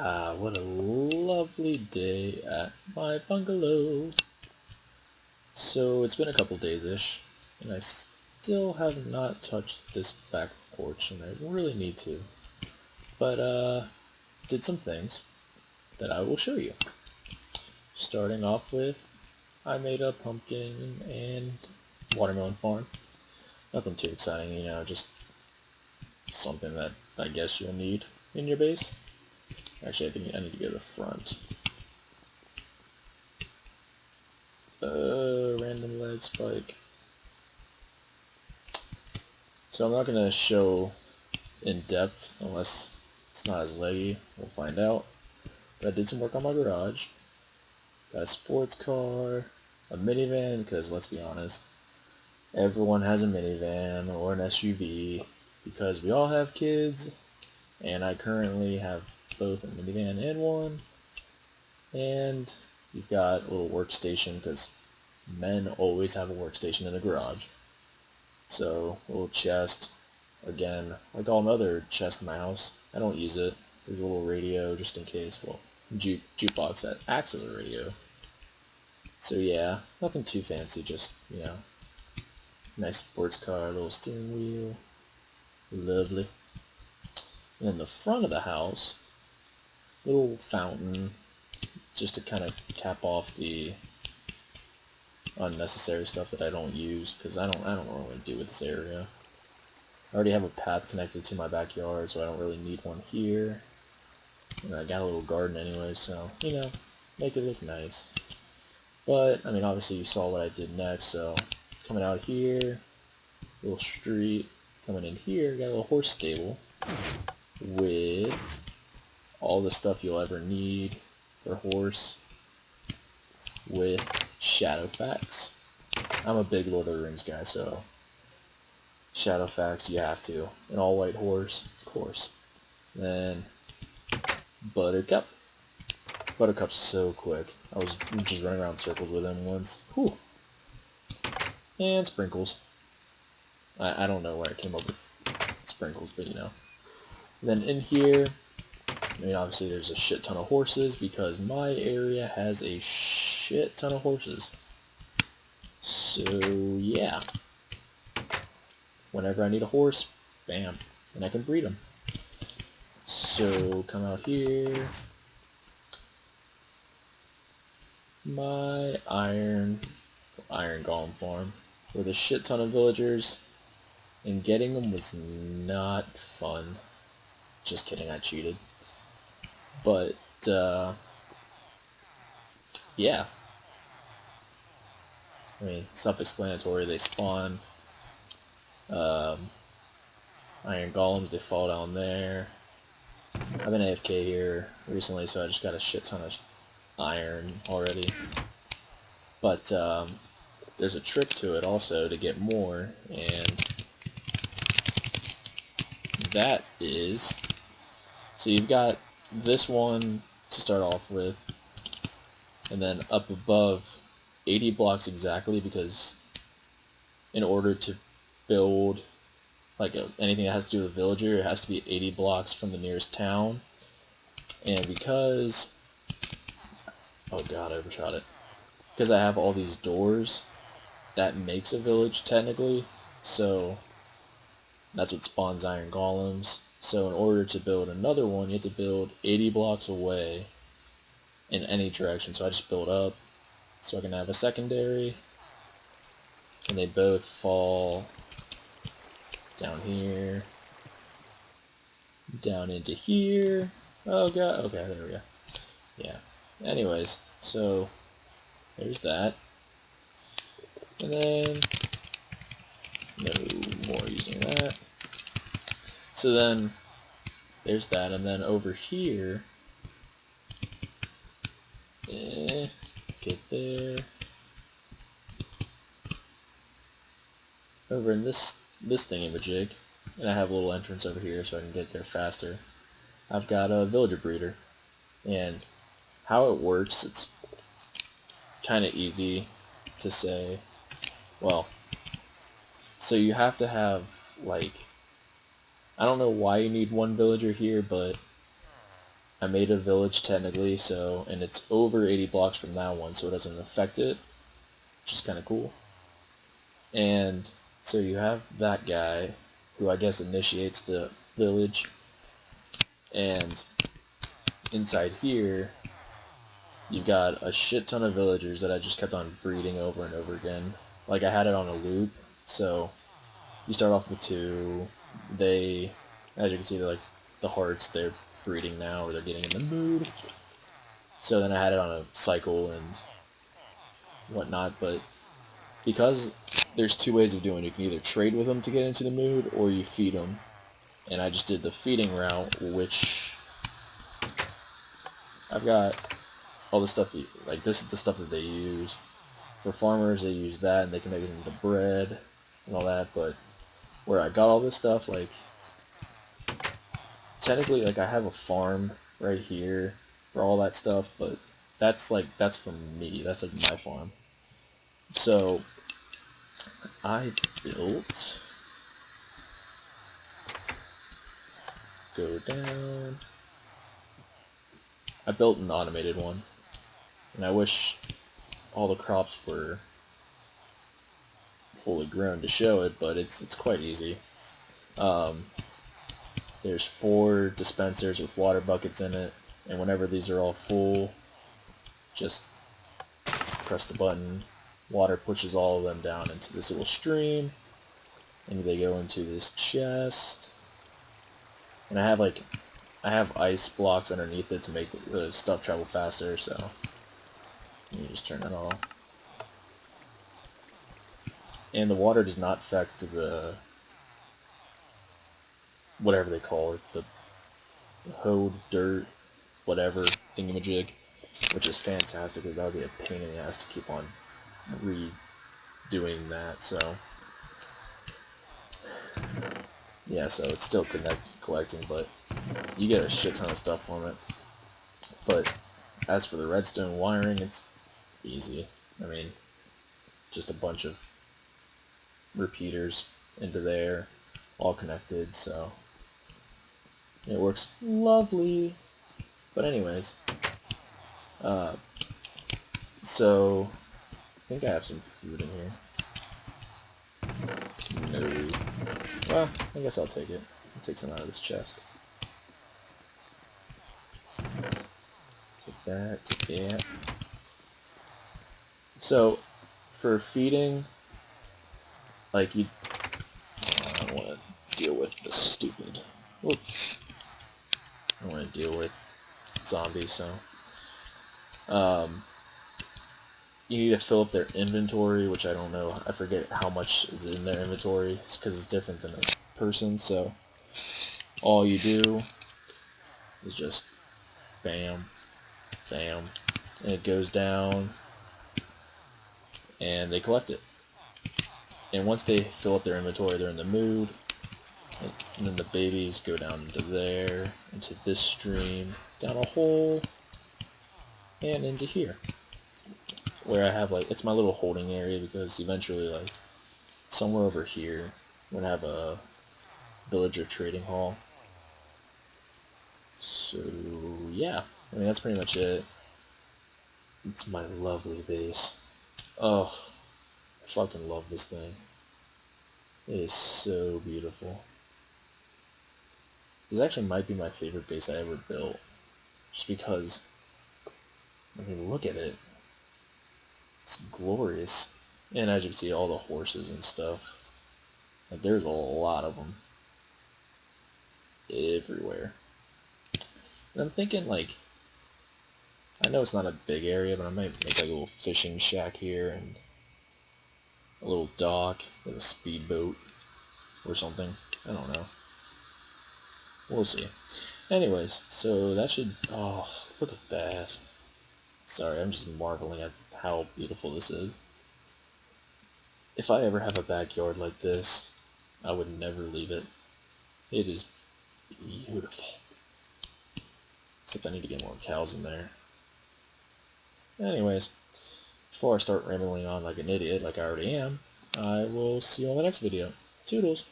Ah, what a lovely day at my bungalow. So it's been a couple days-ish, and I still have not touched this back porch, and I really need to. But, did some things that I will show you. Starting off with, I made a pumpkin and watermelon farm. Nothing too exciting, just something that I guess you'll need in your base. Actually, I think I need to go to the front. Random leg spike. So I'm not going to show in depth unless it's not as leggy. We'll find out. But I did some work on my garage. Got a sports car, a minivan, because let's be honest, everyone has a minivan or an SUV because we all have kids, and I currently have both a minivan and one. And you've got a little workstation because men always have a workstation in the garage. So, a little chest, again, like all other chests in my house. I don't use it. There's a little radio just in case. Well, jukebox that acts as a radio. So yeah, nothing too fancy, just, nice sports car, little steering wheel. Lovely. And in the front of the house, little fountain, just to kind of cap off the unnecessary stuff that I don't use, because I don't know what to do with this area. I already have a path connected to my backyard, so I don't really need one here. And I got a little garden anyway, so, make it look nice. But, obviously you saw what I did next, so coming out here, little street, coming in here, got a little horse stable with all the stuff you'll ever need for a horse with Shadowfax. I'm a big Lord of the Rings guy, so Shadowfax, you have to. An all-white horse, of course. Then Buttercup. Buttercup's so quick. I was just running around in circles with him once. Whew. And Sprinkles. I don't know where I came up with Sprinkles, but Then in here, obviously there's a shit ton of horses because my area has a shit ton of horses. So, yeah. Whenever I need a horse, bam, and I can breed them. So, come out here. My iron golem farm with a shit ton of villagers, and getting them was not fun. Just kidding, I cheated. But, yeah. Self-explanatory. They spawn iron golems, they fall down there. I've been AFK here recently, so I just got a shit ton of iron already. But there's a trick to it also to get more, and that is, so you've got this one to start off with, and then up above 80 blocks exactly, because in order to build anything that has to do with a villager, it has to be 80 blocks from the nearest town. And because, oh god, I overshot it. Because I have all these doors, that makes a village technically, so that's what spawns iron golems. So in order to build another one, you have to build 80 blocks away in any direction. So I just build up so I can have a secondary, and they both fall down here, down into here. Oh god, okay, there we go. Yeah. Anyways, so there's that. And then no more using that. So then there's that, and then over here, get there. Over in this thingamajig, and I have a little entrance over here so I can get there faster. I've got a villager breeder, and how it works, it's kind of easy to say. Well, so you have to have, I don't know why you need one villager here, but I made a village technically, so, and it's over 80 blocks from that one, so it doesn't affect it, which is kind of cool. And so you have that guy, who I guess initiates the village, and inside here, you've got a shit ton of villagers that I just kept on breeding over and over again. Like, I had it on a loop, so you start off with 2, they, as you can see, they're like the hearts, they're breeding now, or they're getting in the mood. So then I had it on a cycle and whatnot, but because there's 2 ways of doing it. You can either trade with them to get into the mood, or you feed them. And I just did the feeding route, which I've got all the stuff, like this is the stuff that they use. For farmers, they use that, and they can make it into bread and all that, but where I got all this stuff, like, technically, like, I have a farm right here for all that stuff, but that's for me, that's like my farm. So, I built, go down, I built an automated one, and I wish all the crops were fully grown to show it, but it's quite easy. There's 4 dispensers with water buckets in it, and whenever these are all full, just press the button, water pushes all of them down into this little stream, and they go into this chest, and I have ice blocks underneath it to make the stuff travel faster, so you just turn that off. And the water does not affect the, whatever they call it, the hode, dirt, whatever, thingamajig, which is fantastic, because that would be a pain in the ass to keep on redoing that, so yeah, so it's still collecting, but you get a shit ton of stuff from it. But as for the redstone wiring, it's easy. I mean, just a bunch of repeaters into there, all connected, so it works lovely. But anyways, so I think I have some food in here. No. Well, I guess I'll take it. I'll take some out of this chest. Take that, take that. So, for feeding, like, I don't want to deal with the stupid. Whoop. I don't want to deal with zombies, so. You need to fill up their inventory, which I don't know. I forget how much is in their inventory. It's because it's different than a person, so all you do is just bam, bam, and it goes down, and they collect it. And once they fill up their inventory, they're in the mood, and then the babies go down into there, into this stream, down a hole, and into here, where I have, like, it's my little holding area, because eventually, like, somewhere over here, I'm gonna have a villager trading hall. So yeah, I mean, that's pretty much it. It's my lovely base. Oh, I fucking love this thing. It is so beautiful. This actually might be my favorite base I ever built, just because, I mean, look at it. It's glorious. And as you can see, all the horses and stuff. Like, there's a lot of them. Everywhere. And I'm thinking, like, I know it's not a big area, but I might make like a little fishing shack here, and a little dock with a speedboat or something. I don't know. We'll see. Anyways, so that should... Oh, look at that. Sorry, I'm just marveling at how beautiful this is. If I ever have a backyard like this, I would never leave it. It is beautiful. Except I need to get more cows in there. Anyways, before I start rambling on like an idiot, like I already am, I will see you on the next video. Toodles!